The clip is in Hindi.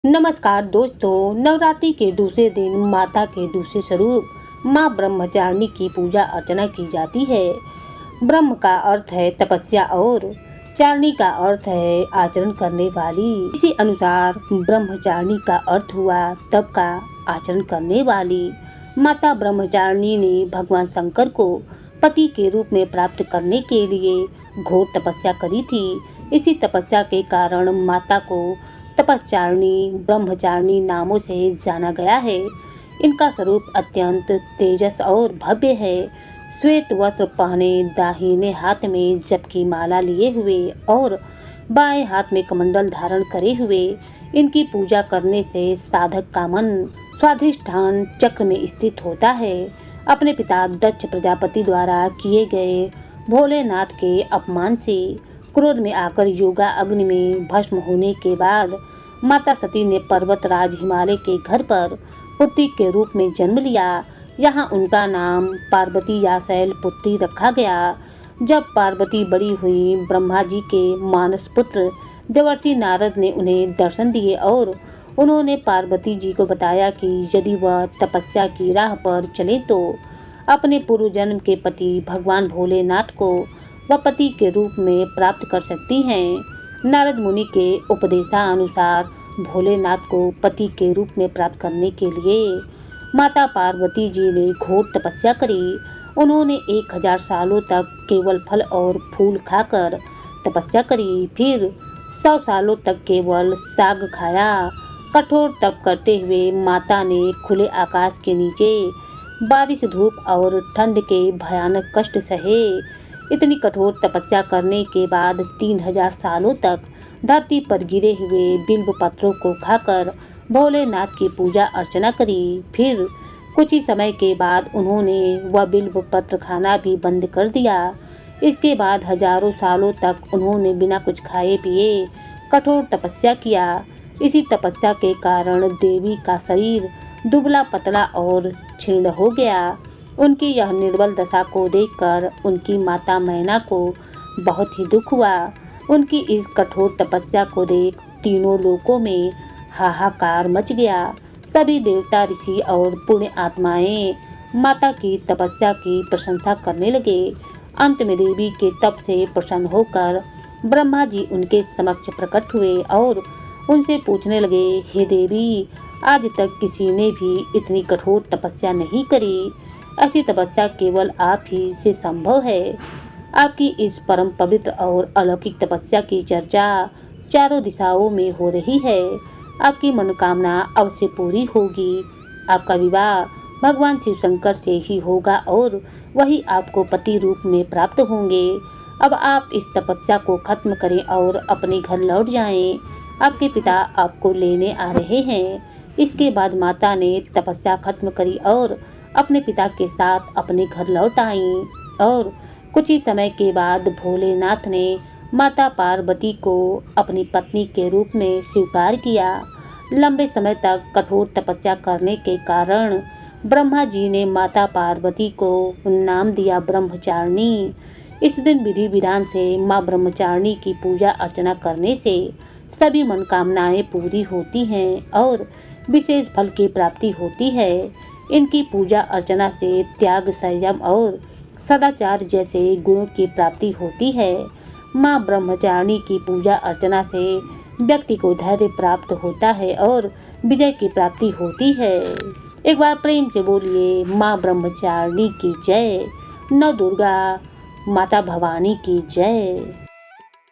नमस्कार दोस्तों, नवरात्रि के दूसरे दिन माता के दूसरे स्वरूप माँ ब्रह्मचारिणी की पूजा अर्चना की जाती है। ब्रह्म का अर्थ है तपस्या और चारिणी का अर्थ है आचरण करने वाली। इसी अनुसार ब्रह्मचारिणी का अर्थ हुआ तप का आचरण करने वाली। माता ब्रह्मचारिणी ने भगवान शंकर को पति के रूप में प्राप्त करने के लिए घोर तपस्या करी थी। इसी तपस्या के कारण माता को तपस्चारिणी, ब्रह्मचारिणी नामों से जाना गया है। इनका स्वरूप अत्यंत तेजस और भव्य है। श्वेत वस्त्र पहने, दाहिने हाथ में जप की माला लिए हुए और बाएं हाथ में कमंडल धारण करे हुए इनकी पूजा करने से साधक का मन स्वाधिष्ठान चक्र में स्थित होता है। अपने पिता दक्ष प्रजापति द्वारा किए गए भोलेनाथ के अपमान से क्रोध में आकर योगा अग्नि में भस्म होने के बाद माता सती ने पर्वतराज हिमालय के घर पर पुत्री के रूप में जन्म लिया। यहाँ उनका नाम पार्वती या शैल पुत्री रखा गया। जब पार्वती बड़ी हुई, ब्रह्मा जी के मानस पुत्र देवर्षि नारद ने उन्हें दर्शन दिए और उन्होंने पार्वती जी को बताया कि यदि वह तपस्या की राह पर चले तो अपने पूर्व जन्म के पति भगवान भोलेनाथ को वह पति के रूप में प्राप्त कर सकती हैं। नारद मुनि के उपदेशानुसार भोलेनाथ को पति के रूप में प्राप्त करने के लिए माता पार्वती जी ने घोर तपस्या करी। उन्होंने 1000 सालों तक केवल फल और फूल खाकर तपस्या करी, फिर 100 सालों तक केवल साग खाया। कठोर तप करते हुए माता ने खुले आकाश के नीचे बारिश, धूप और ठंड के भयानक कष्ट सहे। इतनी कठोर तपस्या करने के बाद 3000 सालों तक धरती पर गिरे हुए बिल्व पत्रों को खाकर भोलेनाथ की पूजा अर्चना करी। फिर कुछ ही समय के बाद उन्होंने वह बिल्व पत्र खाना भी बंद कर दिया। इसके बाद हजारों सालों तक उन्होंने बिना कुछ खाए पिए कठोर तपस्या किया। इसी तपस्या के कारण देवी का शरीर दुबला पतला और क्षीण हो गया। उनकी यह निर्बल दशा को देखकर उनकी माता मैना को बहुत ही दुख हुआ। उनकी इस कठोर तपस्या को देख तीनों लोकों में हाहाकार मच गया। सभी देवता, ऋषि और पुण्य आत्माएं माता की तपस्या की प्रशंसा करने लगे। अंत में देवी के तप से प्रसन्न होकर ब्रह्मा जी उनके समक्ष प्रकट हुए और उनसे पूछने लगे, हे देवी, आज तक किसी ने भी इतनी कठोर तपस्या नहीं करी। ऐसी तपस्या केवल आप ही से संभव है। आपकी इस परम पवित्र और अलौकिक तपस्या की चर्चा चारों दिशाओं में हो रही है। आपकी मनोकामना अवश्य पूरी होगी। आपका विवाह भगवान शिव शंकर से ही होगा और वही आपको पति रूप में प्राप्त होंगे। अब आप इस तपस्या को खत्म करें और अपने घर लौट जाएं। आपके पिता आपको लेने आ रहे हैं। इसके बाद माता ने तपस्या खत्म करी और अपने पिता के साथ अपने घर लौट आईं और कुछ ही समय के बाद भोलेनाथ ने माता पार्वती को अपनी पत्नी के रूप में स्वीकार किया। लंबे समय तक कठोर तपस्या करने के कारण ब्रह्मा जी ने माता पार्वती को नाम दिया ब्रह्मचारिणी। इस दिन विधि विधान से माँ ब्रह्मचारिणी की पूजा अर्चना करने से सभी मनोकामनाएं पूरी होती हैं और विशेष फल की प्राप्ति होती है। इनकी पूजा अर्चना से त्याग, संयम और सदाचार जैसे गुणों की प्राप्ति होती है। माँ ब्रह्मचारिणी की पूजा अर्चना से व्यक्ति को धैर्य प्राप्त होता है और विजय की प्राप्ति होती है। एक बार प्रेम से बोलिए, माँ ब्रह्मचारिणी की जय। नव दुर्गा माता भवानी की जय।